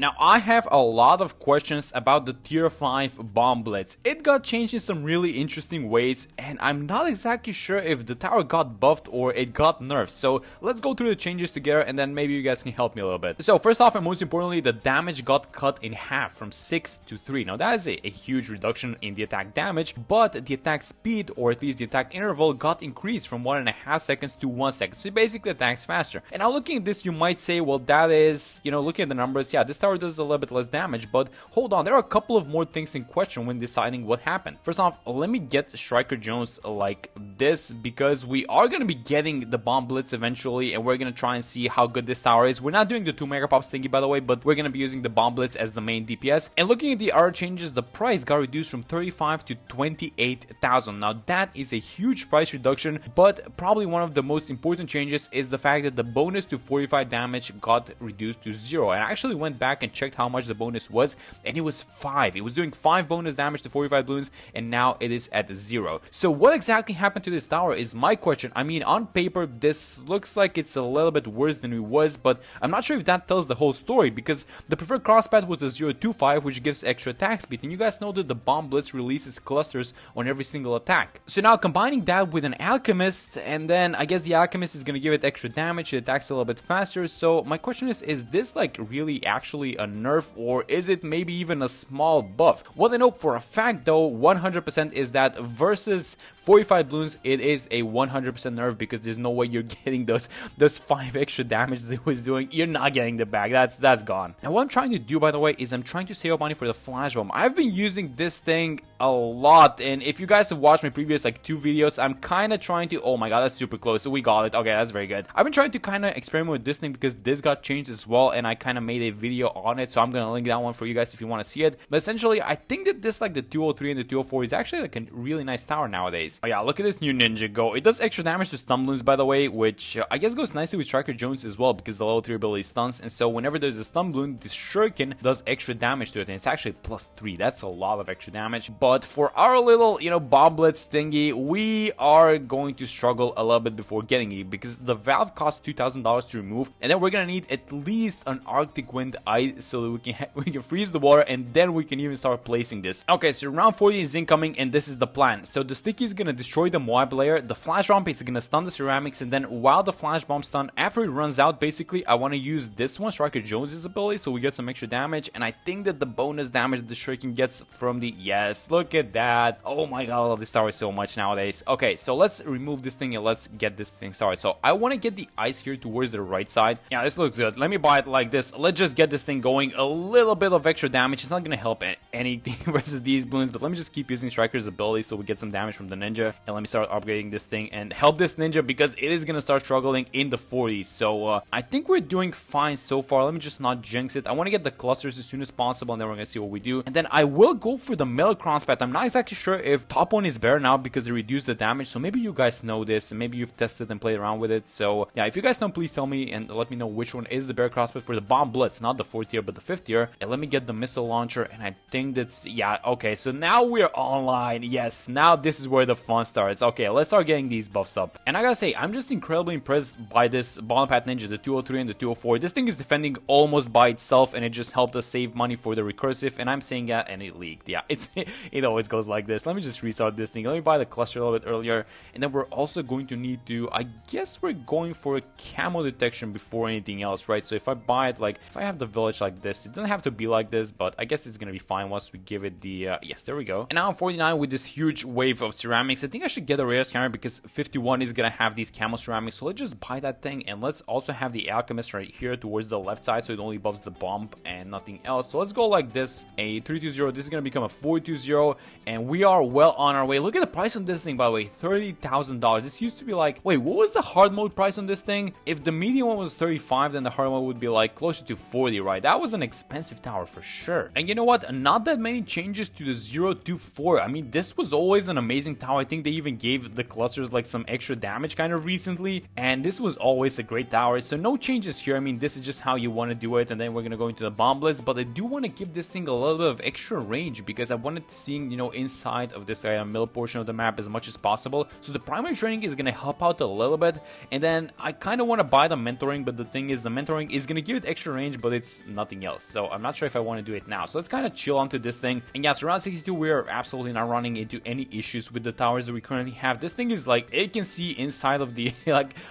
Now, I have a lot of questions about the tier 5 Bomb Blitz. It got changed in some really interesting ways, and I'm not exactly sure if the tower got buffed or it got nerfed. So let's go through the changes together, and then maybe you guys can help me a little bit. So first off, and most importantly, the damage got cut in half from 6 to 3. Now that is a huge reduction in the attack damage, but the attack speed, or at least the attack interval, got increased from 1.5 seconds to 1 second. So it basically attacks faster. And now looking at this, you might say, well, that is, looking at the numbers, yeah, this tower does a little bit less damage, but hold on, there are a couple of more things in question when deciding what happened. First off, let me get Striker Jones like this, because we are going to be getting the Bomb Blitz eventually, and we're going to try and see how good this tower is. We're not doing the 2 Mega Pops thingy, by the way, but we're going to be using the Bomb Blitz as the main DPS. And looking at the other changes, the price got reduced from 35 to 28,000. Now that is a huge price reduction, but probably one of the most important changes is the fact that the bonus to 45 damage got reduced to 0. I actually went back and checked how much the bonus was, and it was 5. It was doing 5 bonus damage to 45 balloons, and now it is at 0. So what exactly happened to this tower is my question. I mean, on paper, this looks like it's a little bit worse than it was, but I'm not sure if that tells the whole story, because the preferred crosspath was the 0.25, which gives extra attack speed, and you guys know that the Bomb Blitz releases clusters on every single attack. So now combining that with an Alchemist, and then I guess the Alchemist is going to give it extra damage, it attacks a little bit faster. So my question is this like really actually a nerf, or is it maybe even a small buff? What I know for a fact though, 100% is that versus 45 balloons, it is a 100% nerf, because there's no way you're getting those 5 extra damage that it was doing. You're not getting the back. That's gone. Now what I'm trying to do, by the way, is I'm trying to save up money for the flash bomb. I've been using this thing a lot, and if you guys have watched my previous like 2 videos, I'm kind of trying to, oh my god, that's super close, so we got it. Okay, that's very good. I've been trying to kind of experiment with this thing because this got changed as well, and I kind of made a video on it, so I'm gonna link that one for you guys if you want to see it. But essentially, I think that this, like the 203 and the 204, is actually like a really nice tower nowadays. Oh yeah, look at this new ninja go. It does extra damage to stun balloons, by the way, which I guess goes nicely with Striker Jones as well, because the level 3 ability stuns, and so whenever there's a stun balloon, this shuriken does extra damage to it, and it's actually +3. That's a lot of extra damage. But for our little, Bomb Blitz thingy, we are going to struggle a little bit before getting it, because the valve costs $2,000 to remove, and then we're gonna need at least an Arctic Wind Ice so that we can freeze the water, and then we can even start placing this. Okay, so round 40 is incoming, and this is the plan. So the sticky is gonna destroy the Moab layer, the flash bomb is gonna stun the ceramics, and then while the flash bomb stun, after it runs out, basically I want to use this one, Striker Jones's ability, so we get some extra damage. And I think that the bonus damage that the shuriken gets from the, yes, look at that. Oh my god, I love this tower so much nowadays. Okay, so let's remove this thing and let's get this thing started. So I want to get the ice here towards the right side. Yeah, this looks good. Let me buy it like this. Let's just get this thing going. A little bit of extra damage. It's not gonna help anything versus these balloons, but let me just keep using Striker's ability so we get some damage from the ninja. And let me start upgrading this thing and help this ninja, because it is gonna start struggling in the 40s. So I think we're doing fine so far. Let me just not jinx it. I want to get the clusters as soon as possible, and then we're gonna see what we do. And then I will go for the melee crosspath. I'm not exactly sure if top one is better now because it reduced the damage, so maybe you guys know this and maybe you've tested and played around with it. So yeah, if you guys know, please tell me and let me know which one is the better crosspath for the Bomb Blitz, not the 4th tier but the 5th tier. And let me get the missile launcher, and I think that's, yeah, okay, so now we're online. Yes, now this is where the fun starts. Okay, let's start getting these buffs up. And I gotta say, I'm just incredibly impressed by this Bomb Path Ninja, the 203 and the 204. This thing is defending almost by itself, and it just helped us save money for the recursive, and I'm saying that, and it leaked. Yeah, it always goes like this. Let me just restart this thing. Let me buy the cluster a little bit earlier, and then we're also going to need to, I guess we're going for a camo detection before anything else, right? So if I buy it, like, if I have the village like this, it doesn't have to be like this, but I guess it's gonna be fine once we give it the, yes, there we go. And now I'm 49 with this huge wave of ceramics. I think I should get a rare scanner because 51 is gonna have these camo ceramics, so let's just buy that thing, and let's also have the Alchemist right here towards the left side, so it only buffs the bomb and nothing else. So let's go like this, a 320, this is gonna become a 420, and we are well on our way. Look at the price on this thing, by the way, $30,000. This used to be like, wait, what was the hard mode price on this thing? If the medium one was 35, then the hard mode would be like closer to 40, right? That was an expensive tower for sure. And you know what? Not that many changes to the 024. I mean, this was always an amazing tower I think they even gave the clusters like some extra damage kind of recently, and this was always a great tower, so no changes here. I mean, this is just how you want to do it, and then we're gonna go into the Bomb Blitz, but I do want to give this thing a little bit of extra range because I wanted to see, you know, inside of this middle portion of the map as much as possible. So the primary training is gonna help out a little bit, and then I kind of want to buy the mentoring, but the thing is the mentoring is gonna give it extra range, but it's nothing else, so I'm not sure if I want to do it now. So let's kind of chill onto this thing. And yes, around 62 we are absolutely not running into any issues with the towers that we currently have. This thing is like, it can see inside of the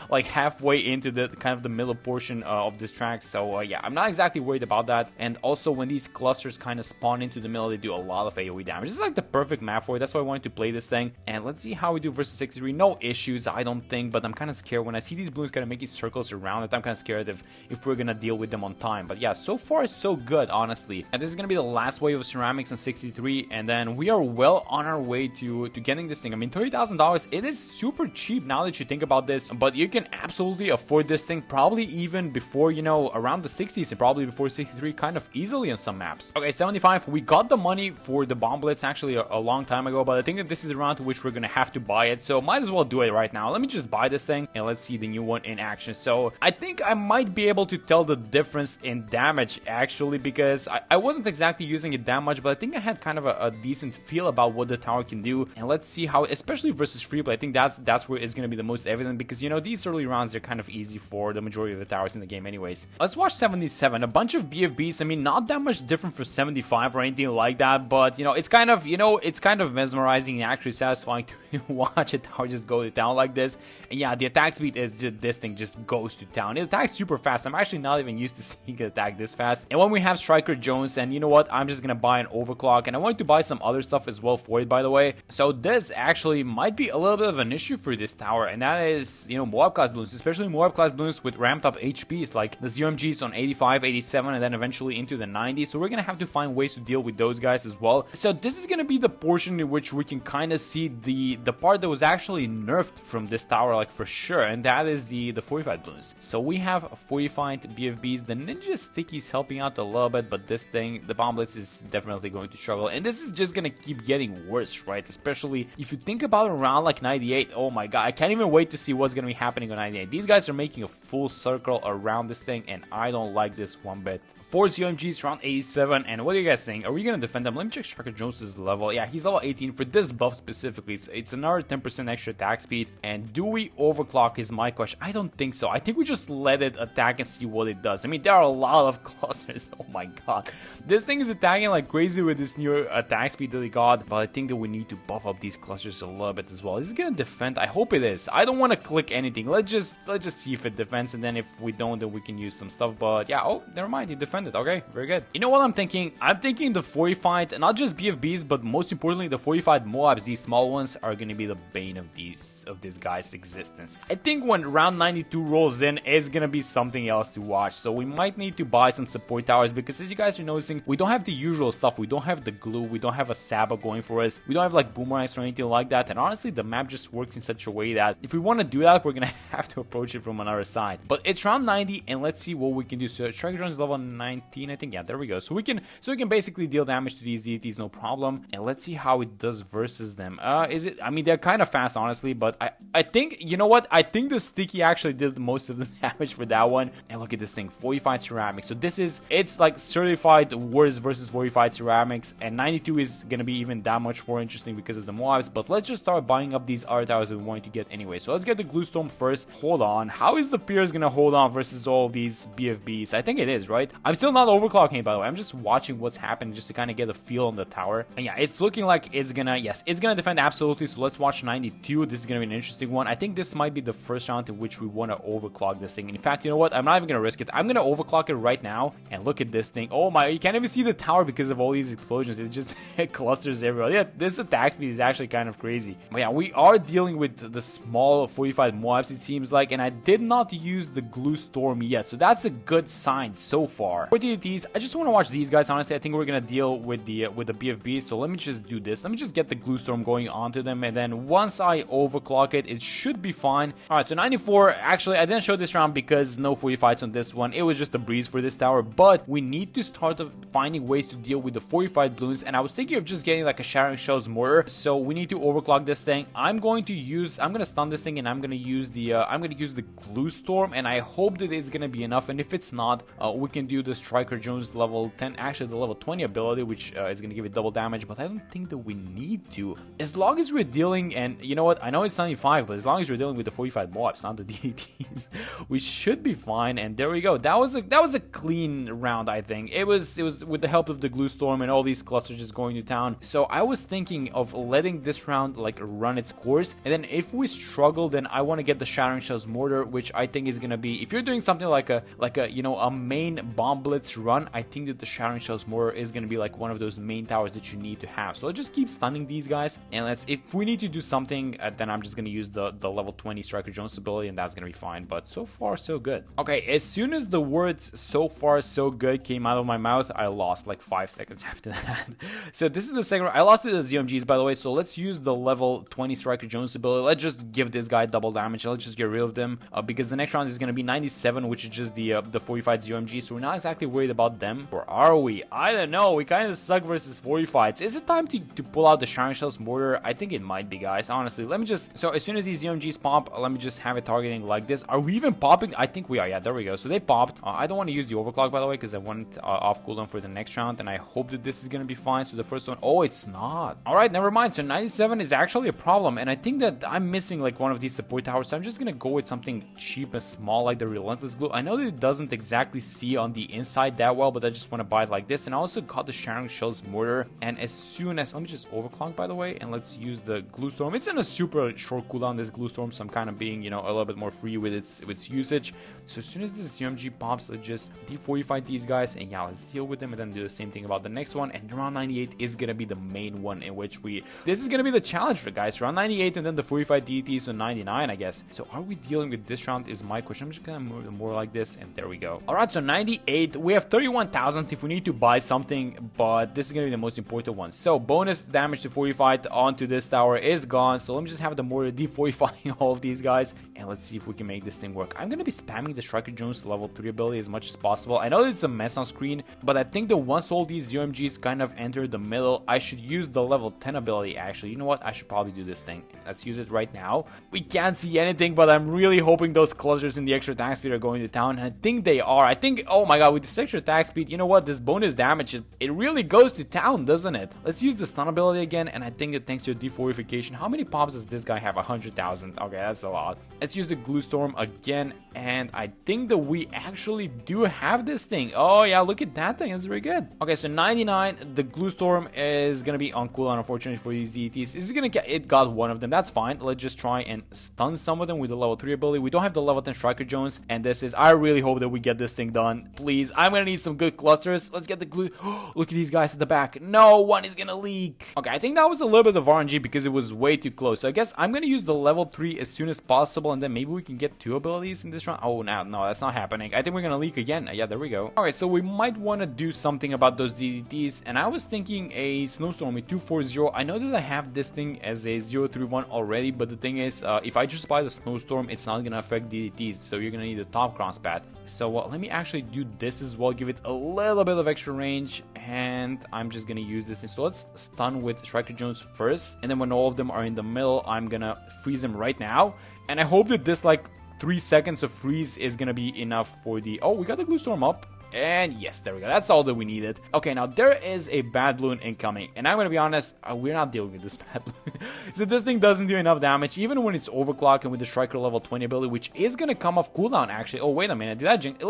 like halfway into the kind of the middle portion of this track, so yeah, I'm not exactly worried about that. And also when these clusters kind of spawn into the middle, they do a lot of AoE damage. This is like the perfect map for it. That's why I wanted to play this thing. And let's see how we do versus 63. No issues, I don't think, but I'm kind of scared when I see these balloons kind of making circles around it. I'm kind of scared if we're gonna deal with them on time. But yeah, so far so good, honestly. And this is gonna be the last wave of ceramics on 63, and then we are well on our way to getting this thing. I mean, $30,000, it is super cheap now that you think about this, but you can absolutely afford this thing probably even before, you know, around the 60s and probably before 63 kind of easily on some maps. Okay, 75, we got the money for the Bomb Blitz actually a long time ago, but I think that this is around to which we're gonna have to buy it, so might as well do it right now. Let me just buy this thing and let's see the new one in action. So I think I might be able to tell the difference in damage actually, because I wasn't exactly using it that much, but I think I had kind of a decent feel about what the tower can do. And let's see how, especially versus free play, I think that's where it's gonna be the most evident, because, you know, these early rounds are kind of easy for the majority of the towers in the game anyways. Let's watch 77, a bunch of BFBs. I mean, not that much different for 75 or anything like that, but, you know, it's kind of, you know, it's kind of mesmerizing and actually satisfying to watch a tower just go to town like this. And yeah, the attack speed is just, this thing just goes to town. It attacks super fast. I'm actually not even used to seeing it attack this fast. And when we have Striker Jones, and you know what, I'm just gonna buy an overclock, and I wanted to buy some other stuff as well for it, by the way. So this actually might be a little bit of an issue for this tower, and that is, you know, Moab class balloons, especially Moab class balloons with ramped up HPs like the ZMGs on 85, 87, and then eventually into the 90s. So we're gonna have to find ways to deal with those guys as well. So this is gonna be the portion in which we can kind of see the part that was actually nerfed from this tower, like for sure, and that is the fortified balloons. So we have fortified BFBs, the Ninja Sticky's helping out a little bit, but this thing, the Bomb Blitz, is definitely going to struggle, and this is just gonna keep getting worse, right? Especially if you think about around like 98. Oh my god, I can't even wait to see what's gonna be happening on 98. These guys are making a full circle around this thing, and I don't like this one bit. 4 ZMGs around 87, and what do you guys think? Are we gonna defend them? Let me check Striker Jones's level. Yeah, he's level 18 for this buff specifically. It's another 10% extra attack speed. And do we overclock is my question. I don't think so. I think we just let it attack and see what it does. I mean, there are a lot of clusters. Oh my god. This thing is attacking like crazy with this new attack speed that we got, but I think that we need to buff up these clusters a little bit as well. Is it gonna defend? I hope it is. I don't want to click anything. Let's just see if it defends, and then if we don't, then we can use some stuff. But yeah, oh, never mind, it defended. Okay, very good. You know what I'm thinking? I'm thinking the fortified, not just BFBs, but most importantly the fortified Moabs, these small ones, are gonna be the bane of this guy's existence. I think when round 92 rolls in, it's gonna be something else to watch. So we might need to buy some support towers, because as you guys are noticing, we don't have the usual stuff. We don't have the glue, we don't have a Saba going for us, we don't have like boomerangs or anything like that. And honestly, the map just works in such a way that if we want to do that, we're gonna have to approach it from another side. But it's round 90, and let's see what we can do. So Striker Jones level 19, I think. Yeah, there we go. So we can basically deal damage to these deities, no problem. And let's see how it does versus them. Is it? I mean, they're kind of fast, honestly, but I think, you know what? I think the Sticky actually did most of the damage for that one. And look at this thing, fortified ceramics. So this is, it's like certified wars versus fortified ceramics, and 92 is gonna be even that much more interesting because of the Moabs. But let's just start buying up these other towers that we want to get anyway. So let's get the glue storm first. Hold on, how is the Piers gonna hold on versus all these BFBs? I think it is, right? I'm still not overclocking, by the way. I'm just watching what's happening just to kind of get a feel on the tower. And yeah, it's looking like it's gonna, yes, it's gonna defend absolutely. So let's watch 92. This is gonna be an interesting one. I think this might be the first round in which we want to overclock this thing. In fact, you know what? I'm not even gonna risk it. I'm gonna overclock it right now. And look at this thing. Oh my, you can't even see the tower because of all these explosions. It just clusters everywhere. Yeah, this attack speed is actually kind of crazy. But yeah, we are dealing with the small fortified Moabs, it seems like, and I did not use the glue storm yet, so that's a good sign so far. For DDTs, I just want to watch these guys. Honestly, I think we're gonna deal with the BFB, so let me just do this. Let me just get the glue storm going onto them, and then once I overclock it, it should be fine. All right, so 94. Actually, I didn't show this round because no 45s on this one. It was just a breeze for this tower, but we need to start finding ways to deal with the 45 balloons, and I was thinking of just getting like a Shattering Shells mortar. So we need to overclock this thing. I'm gonna stun this thing, and I'm gonna use the glue storm, and I hope that it's gonna be enough. And if it's not, we can do the Striker Jones level 10, actually the level 20 ability, which is gonna give it double damage. But I don't think that we need to, as long as we're dealing. And you know what? I know it's 95, but as long as we're dealing with the 45 mobs, not the DDTs, we should be fine. And there we go. That was a clean round. I think it was with the help of the glue storm and all these clusters just going to town. So I was thinking of letting this round like run its course, and then if we struggle, then I want to get the Shattering Shells Mortar, which I think is gonna be, if you're doing something like a you know, a main Bomb Blitz run, I think that the Shattering Shells Mortar is gonna be like one of those main towers that you need to have. So let's just keep stunning these guys, and if we need to do something, then I'm just gonna use the level 20 Striker Jones ability, and that's gonna be fine. But so far so good. Okay, as soon as the words "so far so good" came out of my mouth, I lost like 5 seconds after that. So this is the second round. I lost to the ZMGs, by the way, so let's use the level 20 Striker Jones ability. Let's just give this guy double damage. Let's just get rid of them, because the next round is gonna be 97, which is just the 45 ZMG, so we're not exactly worried about them. Or are we? I don't know. We kind of suck versus 45s. Is it time to pull out the Shattering Shells Mortar? I think it might be, guys. Honestly, let me just, so as soon as these ZMGs pop, let me just have it targeting like this. Are we even popping? I think we are. Yeah, there we go. So they popped. I don't want to use the overclock, by the way, because I want off cooldown for the next round, and I hope that this is gonna be fine. So the first one, oh, it's not. All right, never mind. So 97 is actually a problem, and I think that I'm missing like one of these support towers, so I'm just gonna go with something cheap and small like the Relentless Glue. I know that it doesn't exactly see on the inside that well, but I just want to buy it like this. And I also got the Shattering Shells Mortar, and as soon as, let me just overclock, by the way, and let's use the glue storm. It's in a super short cooldown, this glue storm, so I'm kind of being, you know, a little bit more free with its usage. So as soon as this ZMG pops, let's just D45 these guys, and yeah, let's deal with them, and then do the same thing about the next one. And round 98 is gonna be the main one, in which this is gonna be the challenge for guys. Round 98, and then the 45 DTs, so 99, I guess. So are we dealing with this round is my question. I'm just gonna move more like this, and there we go. All right, so 98, we have 31,000 if we need to buy something, but this is gonna be the most important one. So bonus damage to 45 onto this tower is gone, so let me just have the mortar D45 all of these guys, and let's see if we can make this thing work. I'm gonna be spamming the Striker Jones level 3 ability as much as possible. I know it's a mess on screen, but I think that once all these UMGs kind of enter the middle, I should use the level 10 ability. Actually, you know what, I should probably do this thing. Let's use it right now. We can't see anything, but I'm really hoping those clusters in the extra attack speed are going to town, and I think they are. I think, oh my god, with this extra attack speed, you know what, this bonus damage, it really goes to town, doesn't it? Let's use the stun ability again, and I think that thanks to D4ification, how many pops does this guy have? 100,000. Okay, that's a lot. Let's use the glue storm again, and I think that we actually do have this thing. Oh yeah, look at that thing, it's very good. Okay, so 99, the glue storm is gonna be on cooldown, unfortunately, for these DTs. This is gonna get, it got one of them, that's fine. Let's just try and stun some of them with the level 3 ability. We don't have the level 10 Striker Jones, and this is, I really hope that we get this thing done. Please, I'm gonna need some good clusters. Let's get the glue. Look at these guys at the back. No, one is gonna leak. Okay, I think that was a little bit of RNG because it was way too close. So I guess I'm gonna use the level 3 as soon as possible, and then maybe we can get 2 abilities in this round. Oh, no, that's not happening. I think we're gonna leak again. Yeah, there we go. Alright, so we might want to do something about those DDTs, and I was thinking a Snowstorm with 240. I know that I have this thing as a 031 already, but the thing is, if I just buy the Snowstorm, it's not gonna affect DDTs, so you're gonna need a top cross pad. So let me actually do this as well, give it a little bit of extra range, and I'm just gonna use this thing. So let's stun with Striker Jones first, and then when all of them are in the middle, I'm gonna freeze them right now, and I hope that this like 3 seconds of freeze is gonna be enough for the, oh, we got the glue storm up. And yes, there we go. That's all that we needed. Okay, now there is a bad balloon incoming, and I'm gonna be honest, we're not dealing with this bad balloon. So this thing doesn't do enough damage, even when it's overclocked and with the Striker level 20 ability, which is gonna come off cooldown actually. Oh wait a minute, did I jinx?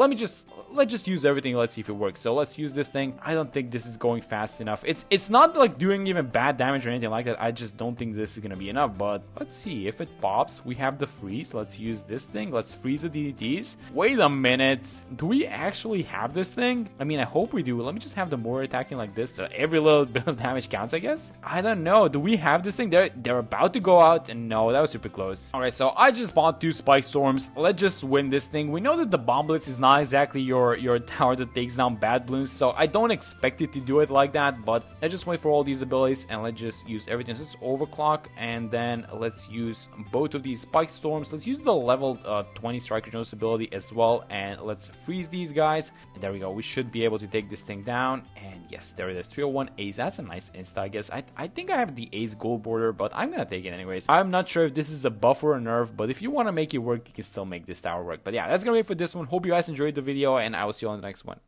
Let's just use everything. Let's see if it works. So let's use this thing. I don't think this is going fast enough. It's not like doing even bad damage or anything like that. I just don't think this is gonna be enough. But let's see if it pops. We have the freeze. Let's use this thing. Let's freeze the DDTs. Wait a minute. Do we actually have this thing? I mean, I hope we do. Let me just have the more attacking like this, so every little bit of damage counts, I guess. I don't know. Do we have this thing? They're about to go out, and no, that was super close. All right, so I just bought 2 Spike Storms. Let's just win this thing. We know that the Bomb Blitz is not exactly your tower that takes down bad balloons, so I don't expect it to do it like that, but let's just wait for all these abilities, and let's just use everything. So let's overclock, and then let's use both of these Spike Storms. Let's use the level 20 Striker Jones ability as well, and let's freeze these guys. There we go. We should be able to take this thing down. And yes, there it is. 301 ace. That's a nice insta, I guess. I think I have the ace gold border, but I'm gonna take it anyways. I'm not sure if this is a buff or a nerf, but if you want to make it work, you can still make this tower work. But yeah, that's gonna be it for this one. Hope you guys enjoyed the video, and I will see you on the next one.